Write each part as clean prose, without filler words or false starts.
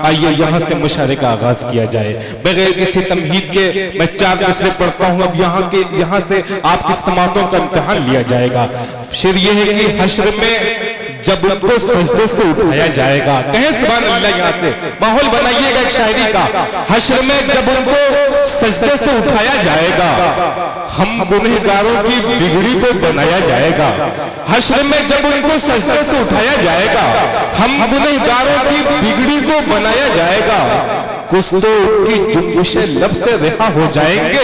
आइए यहाँ से मुशायरे का आगाज किया जाए। बगैर किसी तमहीद के मैं 4 मिसरे पढ़ता हूँ। अब यहाँ से आपकी समातों का इम्तिहान लिया जाएगा। शेर ये है कि हश्र में जब उनको सजदे से उठाया जाएगा, कहें सुभान अल्लाह। यहाँ से माहौल बनाइएगा एक शायरी का। हश्र में जब उनको सजदे से उठाया जाएगा, हम गुनहगारों की बिगड़ी को बनाया जाएगा। हश्र में जब उनको सजदे से उठाया जाएगा, हम गुनहगारों की बिगड़ी को बनाया जाएगा। कुछ तो उनकी जुम्बिशे लब से रिहा हो जाएंगे,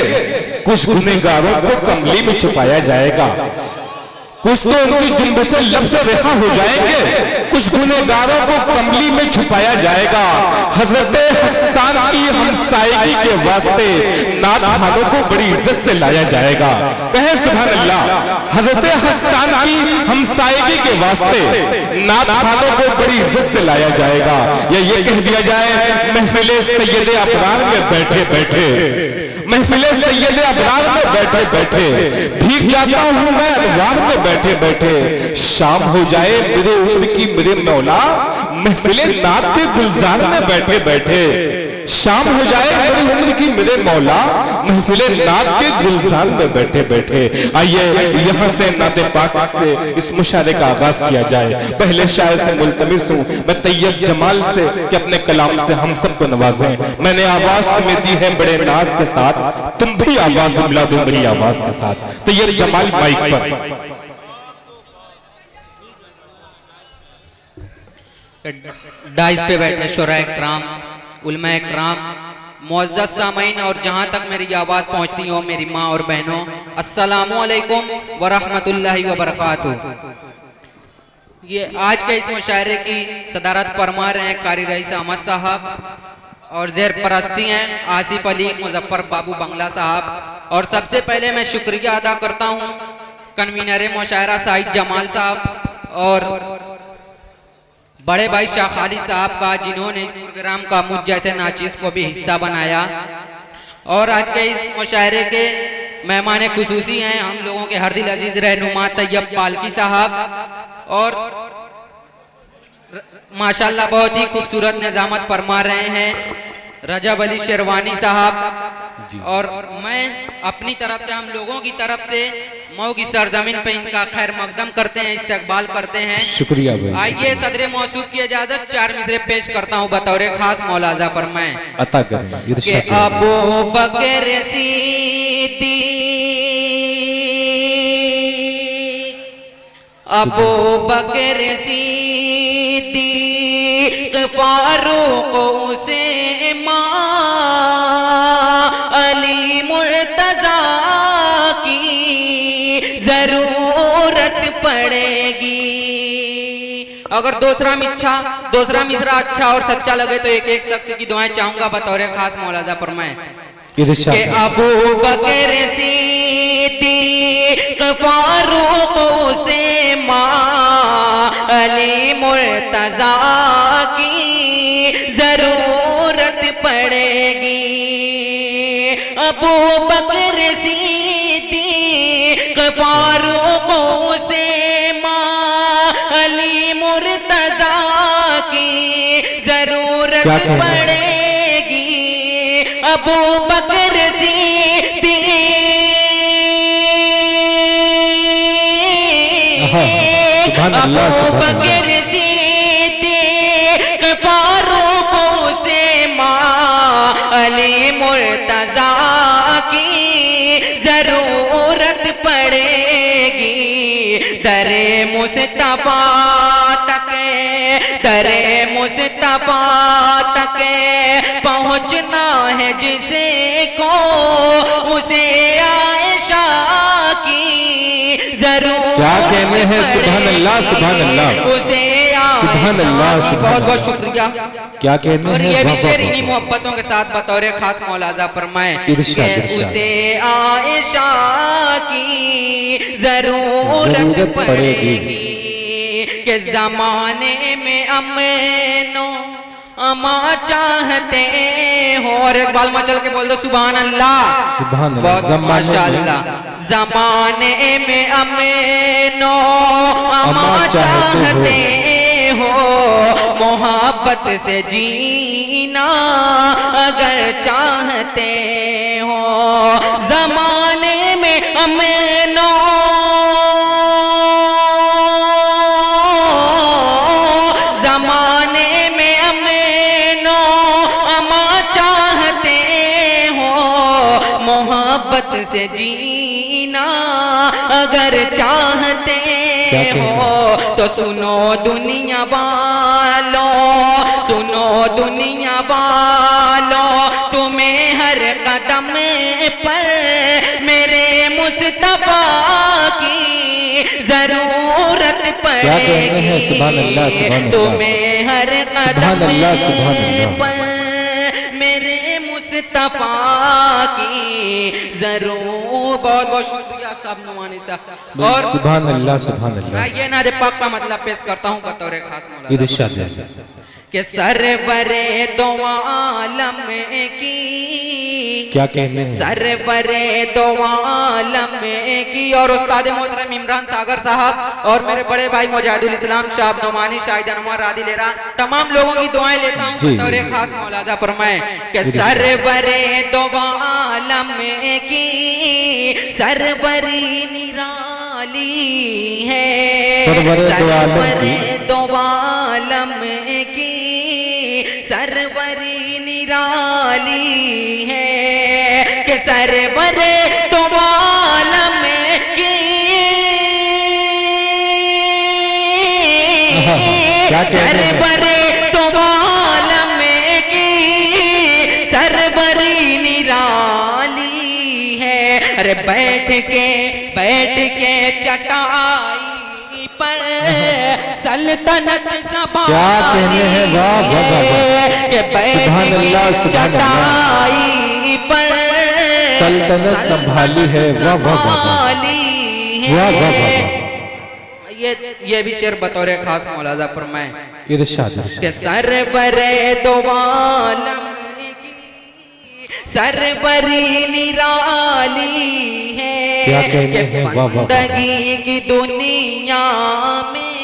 कुछ गुनहगारों को कमली में छुपाया जाएगा। कुछ तो उनकी जुम्बिशे लब से रिहा हो जाएंगे, कुछ गुनहगारों को कमली में छुपाया जाएगा। हजरत हसन की हमसायगी के वास्ते नात खानों को बड़ी इज्जत से लाया जाएगा। कहे सुभान अल्लाह। हजरत हसन की हमसायगी के वास्ते नात खानों को बड़ी इज्जत से लाया जाएगा। या ये कह दिया जाए महफिले सैयदे अबरार में बैठे बैठे, महफिले सैयदे अबरार में बैठे बैठे भीग जाता हूँ मैं अनवार में बैठे बैठे। शाम हो जाए मेरे उम्र की मेरे मौला, महफिले नात के गुलजार में बैठे बैठे। शाम हो जाए मेरी उम्र की मेरे मौला, महफिले नात के गुलजार में बैठे बैठे। आइए यहाँ से नाते पाक से इस मुशायरे का आगाज किया जाए। पहले शायर से मुल्तमिस हूँ मैं तैयब जमाल से कि अपने कलाम से हम सबको नवाजें। मैंने आवाज तुम्हें दी है बड़े नाज के साथ, तुम भी आवाज मिला दो मेरी आवाज के साथ। तैयब जमाल माइक पर। डाइस पे बैठे शुराए कराम, उलमाए कराम, मुअज़्ज़ज़ सामीन और जहाँ तक मेरी आवाज़ पहुँचती हो मेरी माँ और बहनों, अस्सलामु अलैकुम व रहमतुल्लाहि व बरकातुहू। ये आज के इस मुशायरे की सदारत फरमा रहे हैं कारी रईस अहमद साहब और ज़ेर परस्ती हैं आसिफ अली मुजफ्फर बाबू बंगला साहब। और सबसे पहले मैं शुक्रिया अदा करता हूँ कन्वीनर मुशायरा साहिद जमाल साहब और बड़े भाई शाह खालिद साहब का, जिन्होंने इस प्रोग्राम का मुझ जैसे नाचिस को भी हिस्सा बनाया। और आज के इस मुशायरे के मेहमान खुसूसी हैं हम लोगों के हर दिल अजीज रहनुमा तैयब पालकी साहब और माशाल्लाह बहुत ही खूबसूरत निजामत फरमा रहे हैं रजब अली शेरवानी साहब। और मैं अपनी तरफ से हम लोगों की तरफ से मऊ की सरजमीन पे इनका खैर मकदम करते हैं, इस्तकबाल करते हैं। शुक्रिया भाई। आइए सदरे मौसूफ की इजाजत 4 मिसरे पेश करता हूँ बतौर खास मौलाजा फरमाएं अता करें कि अबू बकर सिद्दीक, अबू बकर सिद्दीक फारूक उस्मान अली मुर्तजा की जरूरत पड़ेगी। अगर दूसरा मिसरा अच्छा और सच्चा लगे तो एक एक शख्स की दुआएं चाहूंगा बतौर खास मौलाजा फरमाएं कि अबू बकर सिद्दीक फारूक उस्मान अली मुर्तजा की जरूरत पड़ेगी। अबू बकर सिद्दीक फारूक उस्मान अली मुर्तजा की जरूरत पड़ेगी। अबू बकर सिद्दीक, अबू बकर सिद्दीक फारूक उस्मान अली मुर्तजा की जरूरत पड़ेगी। दरे मुस्तफा तक, दरे मुस्तफा तक पहुँचना है जिसे को, उसे आयशा की जरूरत। क्या कहने हैं सुभान अल्लाह सुभान अल्लाह सुभान अल्लाह। बहुत बहुत शुक्रिया। क्या कहने हैं। और ये भी शेर इन्हीं मोहब्बतों के साथ बतौर खास मौलाजा फरमाएं कि उसे आयशा की जरूरत पड़ेगी कि जमाने में अमनो अमा चाहते हो। और एक बाल मचल के बोल दो सुभान अल्लाह सुभान अल्लाह माशाअल्लाह। जमाने में अमनो अमा चाहते हो, मोहब्बत से जीना अगर चाहते हो, जमाने में अमनो मोहब्बत से जीना अगर चाहते हो, तो सुनो दुनिया वालों, सुनो दुनिया वालों, तुम्हें हर कदम पर मेरे मुस्तफा की जरूरत पड़ेगी। तुम्हें हर कदम पर मेरे मुस्तफा की जरूर। बहुत बहुत शुक्रिया साहब नुमानी साहब। और सुभान अल्लाह सुभान अल्लाह। ये नाद पाक का मतलब पेश करता हूँ बतौर खास मौलाना इरशाद कि सरवरे दो आलम की, क्या कहने हैं, सरवरे दो आलम की। और उस्ताद मोहतरम इमरान सागर साहब और मेरे बड़े भाई मुजाहिदुल इस्लाम शाह नौमानी शाहिद अनवर रादी लेरा, तमाम लोगों की दुआएं लेता हूँ बतौर खास मौलाना फरमाए कि सरवरे दो आलम की सरवरी निराली है, सरवरे दो आलम की सरवरी निराली है, कि सरवरे दो आलम की सरवरे दो आलम की सरवरी निराली है। अरे बैठ के चटाई पर सल्तनत संभाली है, कि बैठ के चटाई पर सल्तनत संभाली है। वाह वाह वाह। ये भी शेर बतौर खास मौलाना फरमाए इरशाद कि सरवरे दो आलम की सरवरी निराली है, कि बंदगी की दुनिया में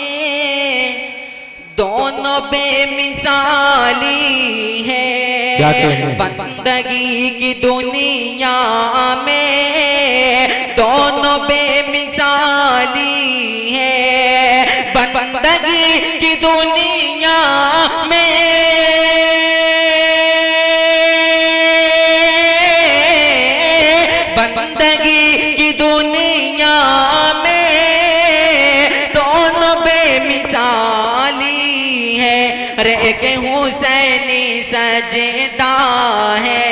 दोनों बेमिसाली है, बंदगी की दुनिया में दोनों बेमिसाली है, बंदगी की दुनिया में बंदगी की दुनिया में दोनों बेमिसाली है। अरे एक हुसैनी सजदा है,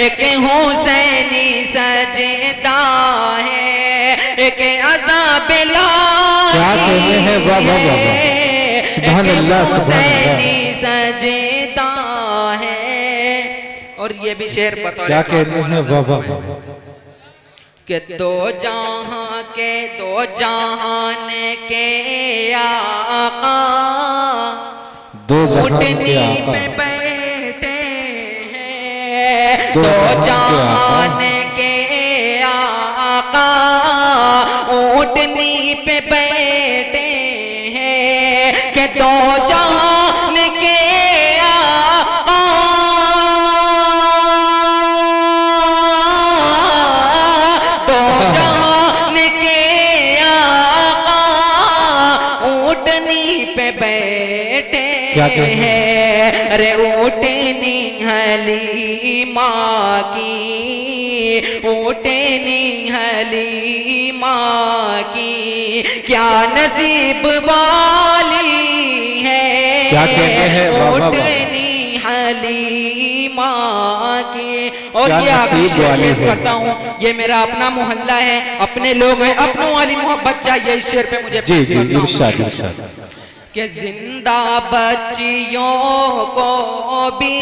एक हुसैनी सजदा है, एक अज़ाब क्या कहते हैं। वाह वाह वाह। सुभान अल्लाह सुभान अल्लाह। सजदा है। और ये भी शेर बतौर क्या कहते हैं। वाह वाह वाह। कि दो जहां के दो जहान के आका दो जहान के ऊँटनी आका पे बैठे हैं, दो जहान के आका ऊँटनी पे बैठे हैं, कि दो जहान के आका दो जहान के आका ऊँटनी पे बैठे हैं। अरे ऊँटनी हलीमा की, ऊँटनी हलीमा की क्या नसीब वाली है, क्या कहते हैं। ऊँटनी हलीमा की। और क्या ये आखिरी नसीब शेर वाली पेश है। करता हूँ, ये मेरा अपना मोहल्ला है, अपने लोग हैं, अपनों वाली मोहब्बत चाहिए। इस शेर पे मुझे जी पेश जी करता हूँ इरशाद इरशाद। कि जिंदा बच्चियों को भी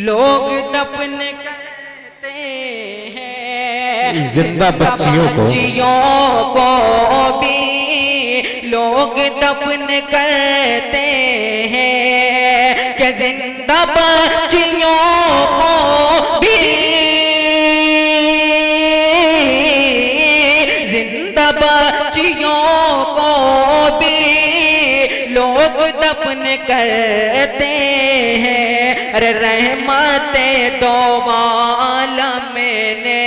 लोग दफन करते हैं, जिंदा बच्चियों को भी लोग दफन करते हैं, कि जिंदा बच्चियों को भी जिंदा बच्चियों को भी लोग लोग दफन करते हैं। अरे रहमते दो आलम ने,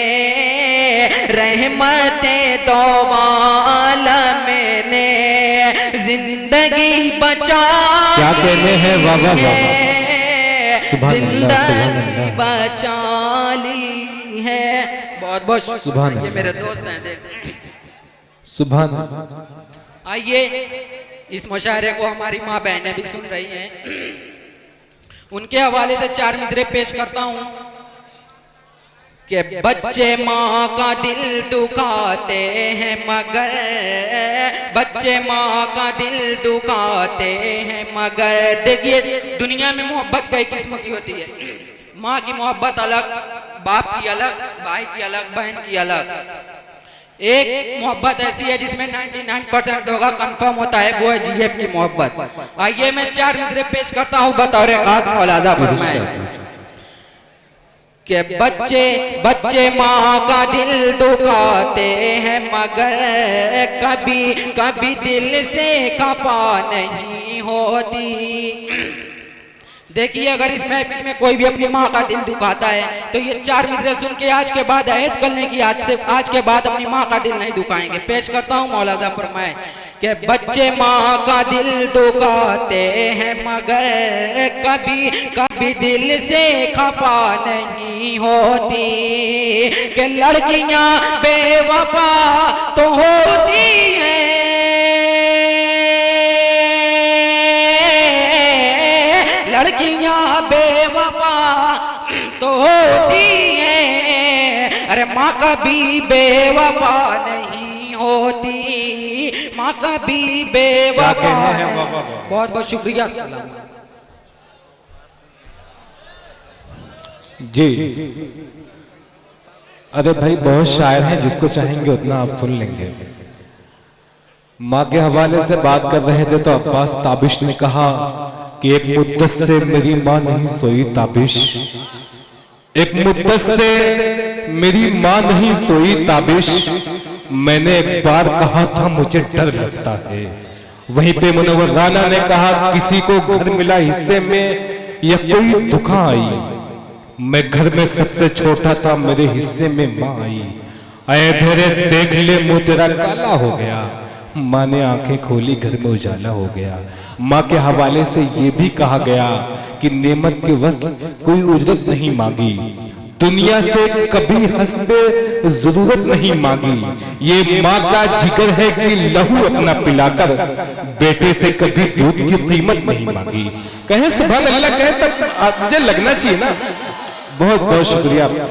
रहमते दो आलम ने जिंदगी बचा, क्या कहने हैं, वाह वाह वाह, सुभान अल्लाह, सुभान जिंदगी अल्लाह, बचा ली है। बहुत बहुत सुभान ये मेरे दोस्त हैं, देख सुभान। आइए इस मुशायरे को हमारी माँ बहनें भी सुन रही हैं, उनके हवाले से 4 मिसरे पेश करता हूँ कि बच्चे माँ का दिल दुखाते हैं मगर, बच्चे माँ का दिल दुखाते हैं मगर। देखिए दुनिया में मोहब्बत कई किस्म की होती है। माँ की मोहब्बत अलग, बाप की अलग, भाई की अलग, बहन की अलग। एक मोहब्बत ऐसी है जिसमें 99% होगा, कंफर्म होता है, वो है जीएफ की मोहब्बत। आइए मैं 4 मिसरे पेश करता हूँ, बतौर खास मौलाना फरमाए कि बच्चे बच्चे माँ का दिल दुखाते हैं मगर कभी कभी दिल से खपा नहीं होती। देखिए अगर इस महफिल में कोई भी अपनी माँ का दिल दुखाता है तो ये 4 मिसरे सुन के आज के बाद अहद करने की, आज के बाद अपनी माँ का दिल नहीं दुखाएंगे। पेश करता हूँ, मौलाना फरमाए कि बच्चे माँ का दिल दुखाते हैं मगर कभी कभी दिल से खपा नहीं होती। कि लड़कियाँ बेवफा तो होती हैं, लड़कियां बेवफा तो होती हैं। अरे माँ कभी बेवफा नहीं होती, माँ कभी बेवफा नहीं। बहुत बहुत शुक्रिया, सलाम जी। अरे भाई बहुत शायर हैं, जिसको चाहेंगे उतना आप सुन लेंगे। माँ के हवाले से बात कर रहे थे तो अब्बास ताबिश ने कहा कि एक मुद्दत से मेरी माँ नहीं सोई ताबिश, एक मुद्दत से मेरी माँ नहीं सोई ताबिश, मैंने एक बार कहा था मुझे डर लगता है। वहीं पे मुनव्वर राना ने कहा किसी को घर मिला हिस्से में या कोई दुखा आई, मैं घर में सबसे छोटा था, मेरे हिस्से में माँ आई। अरे तेरे देख ले मुंह तेरा काला हो गया, माँ ने आंखें खोली घर में उजाला हो गया। माँ के हवाले से ये भी कहा गया कि नेमत के वक्त कोई उजरत नहीं मांगी, दुनिया से कभी हस्बे जरूरत नहीं मांगी। ये माँ का जिक्र है कि लहू अपना पिलाकर बेटे से कभी दूध की कीमत नहीं मांगी। कहे सुभान अल्लाह, कहे तब मुझे लगना चाहिए ना। बहुत बहुत शुक्रिया।